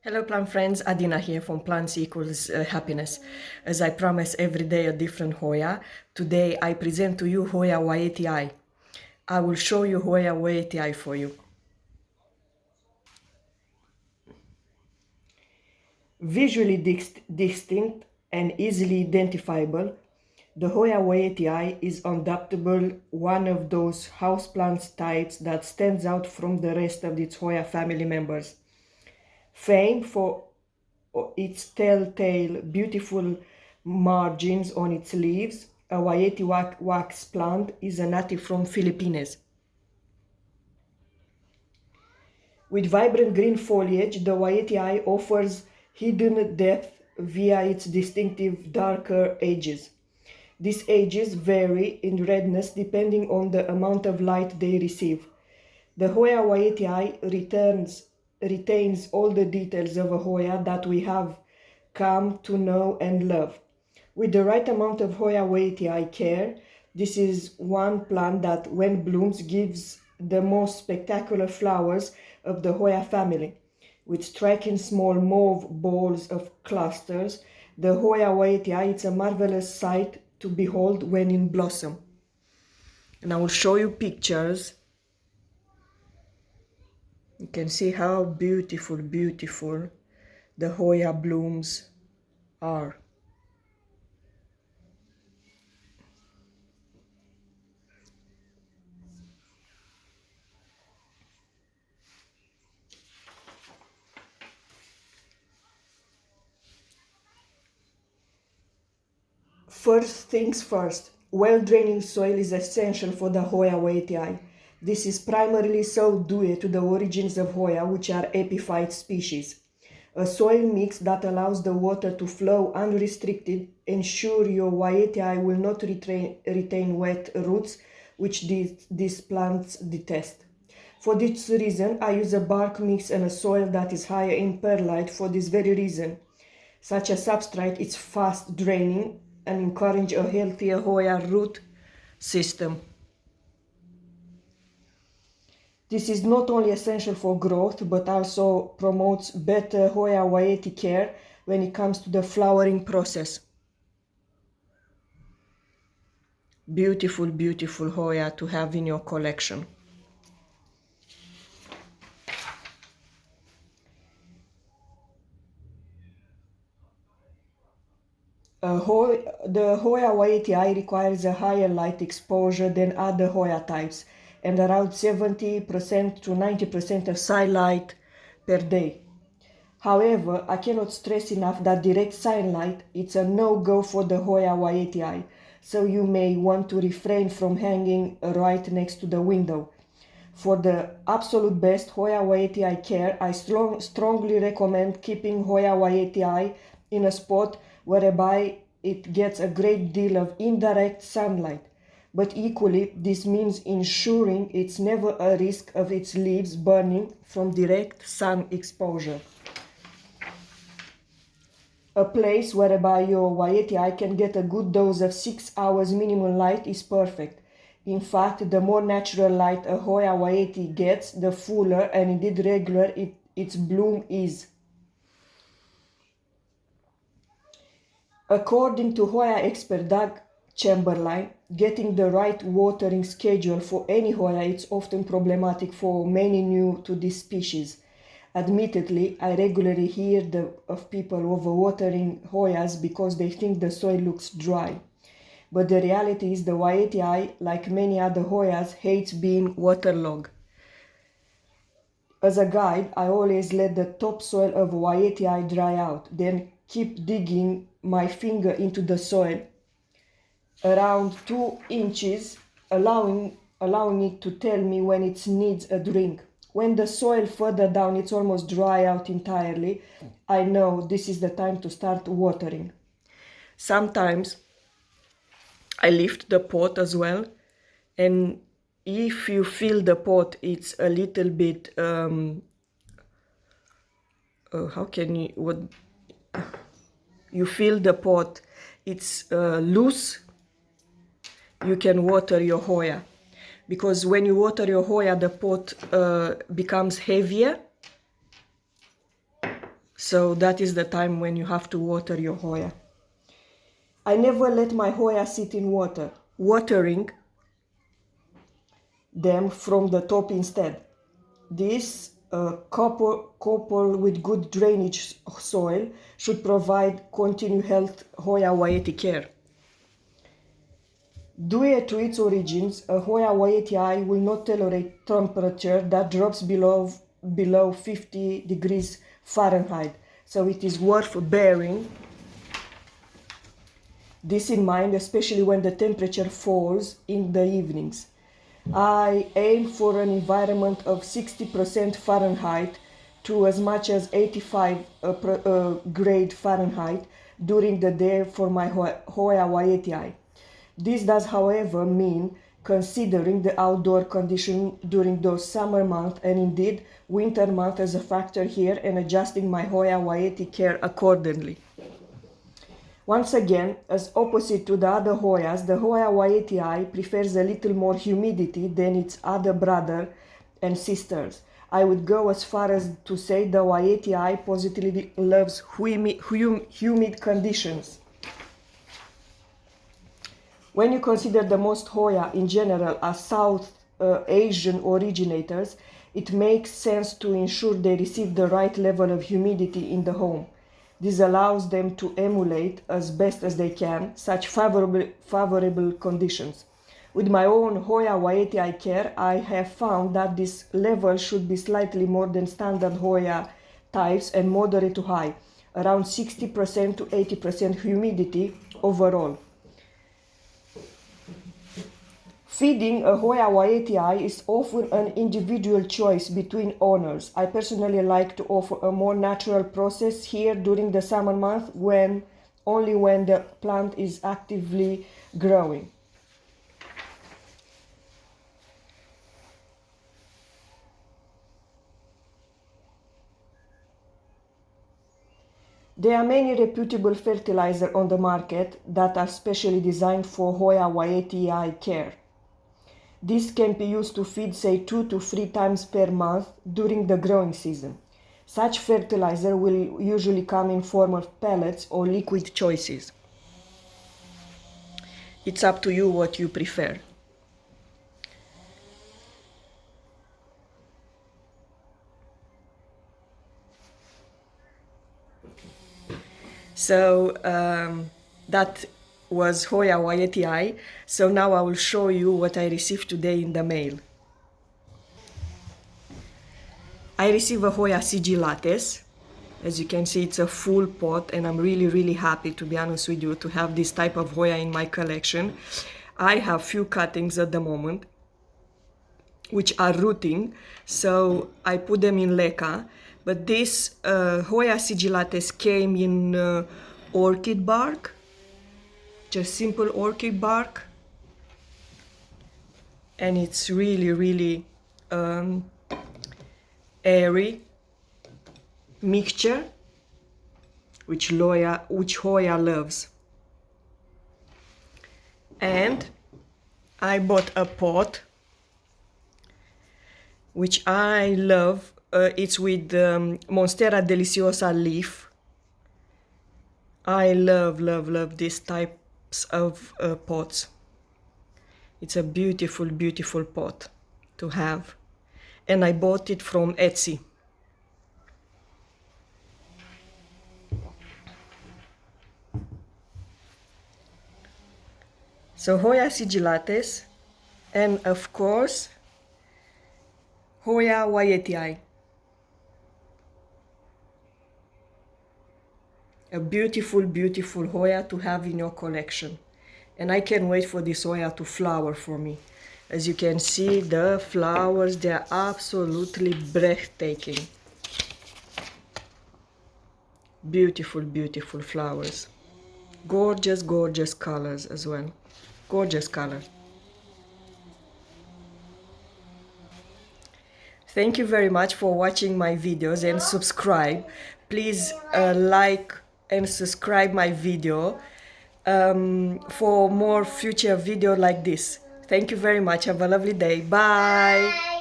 Hello plant friends, Adina here from Plants Equals Happiness. As I promise every day a different Hoya, today I present to you Hoya Wayetii. I will show you Hoya Wayetii for you. Visually distinct and easily identifiable, the Hoya Wayetii is undoubtedly one of those houseplant types that stands out from the rest of its Hoya family members. Famed for its telltale beautiful margins on its leaves, a Wayetii wax plant is a native from Philippines. With vibrant green foliage, the Wayetii offers hidden depth via its distinctive darker edges. These edges vary in redness depending on the amount of light they receive. The Hoya Wayetii retains all the details of a Hoya that we have come to know and love. With the right amount of Hoya Wayetii care, this is one plant that, when blooms, gives the most spectacular flowers of the Hoya family. With striking small mauve balls of clusters, the Hoya Wayetii is a marvelous sight to behold when in blossom. And I will show you pictures. You can see how beautiful the Hoya blooms are. First things first, well-draining soil is essential for the Hoya Wayetii. This is primarily so due to the origins of Hoya, which are epiphyte species. A soil mix that allows the water to flow unrestricted ensures your Wayetii will not retain wet roots, which these plants detest. For this reason, I use a bark mix and a soil that is higher in perlite for this very reason. Such a substrate is fast draining and encourage a healthier Hoya root system. This is not only essential for growth, but also promotes better Hoya Wayetii care when it comes to the flowering process. Beautiful Hoya to have in your collection. The Hoya Wayetii requires a higher light exposure than other Hoya types, and around 70% to 90% of sunlight per day. However, I cannot stress enough that direct sunlight is a no-go for the Hoya Wayetii, so you may want to refrain from hanging right next to the window. For the absolute best Hoya Wayetii care, I strongly recommend keeping Hoya Wayetii in a spot whereby it gets a great deal of indirect sunlight. But equally, this means ensuring it's never a risk of its leaves burning from direct sun exposure. A place whereby your Wayetii can get a good dose of 6 hours minimum light is perfect. In fact, the more natural light a Hoya Wayetii gets, the fuller and indeed regular its bloom is. According to Hoya expert Doug Chamberlain, getting the right watering schedule for any Hoya is often problematic for many new to this species. Admittedly, I regularly hear of people overwatering Hoyas because they think the soil looks dry. But the reality is the Wayetii, like many other Hoyas, hates being waterlogged. As a guide, I always let the topsoil of Wayetii dry out, then keep digging my finger into the soil around 2 inches, allowing it to tell me when it needs a drink. When the soil further down it's almost dry out entirely, I know this is the time to start watering. Sometimes I lift the pot as well, and if you feel the pot it's a little bit you feel the pot it's loose, you can water your Hoya, because when you water your Hoya the pot becomes heavier So that is the time when you have to water your Hoya. I never let my Hoya sit in water, watering them from the top instead. This coupled with good drainage soil should provide continued health Hoya Wayetii care. Due to its origins, a Hoya Wayetii will not tolerate temperature that drops below 50 degrees Fahrenheit. So it is worth bearing this in mind, especially when the temperature falls in the evenings. I aim for an environment of 60% Fahrenheit to as much as 85 grade Fahrenheit during the day for my Hoya Wayetii. This does, however, mean considering the outdoor condition during those summer months and indeed winter months as a factor here and adjusting my Hoya Wayetii care accordingly. Once again, as opposite to the other Hoyas, the Hoya Wayetii prefers a little more humidity than its other brother and sisters. I would go as far as to say the Wayetii positively loves humid conditions. When you consider the most Hoya in general as South Asian originators, it makes sense to ensure they receive the right level of humidity in the home. This allows them to emulate as best as they can such favorable conditions. With my own Hoya Wayetii care, I have found that this level should be slightly more than standard Hoya types and moderate to high, around 60% to 80% humidity overall. Feeding a Hoya Wayetii is often an individual choice between owners. I personally like to offer a more natural process here during the summer months only when the plant is actively growing. There are many reputable fertilizers on the market that are specially designed for Hoya Wayetii care. This can be used to feed, say, 2 to 3 times per month during the growing season. Such fertilizer will usually come in form of pellets or liquid choices. It's up to you what you prefer. So that was Hoya Wayetii. So now I will show you what I received today in the mail. I received a Hoya sigillates. As you can see, it's a full pot and I'm really happy, to be honest with you, to have this type of Hoya in my collection. I have few cuttings at the moment which are rooting, so I put them in leca. But this Hoya sigillates came in orchid bark, just simple orchid bark, and it's really airy mixture, which Hoya loves. And I bought a pot which I love. It's with Monstera deliciosa leaf. I love these types of pots. It's a beautiful pot to have, and I bought it from Etsy. So Hoya sigillates, and of course Hoya Wayetii. A beautiful Hoya to have in your collection. And I can't wait for this Hoya to flower for me. As you can see, the flowers, they are absolutely breathtaking. Beautiful flowers. Gorgeous colors as well. Gorgeous color. Thank you very much for watching my videos and subscribe. Please like and subscribe my video for more future video like this. Thank you very much. Have a lovely day. Bye.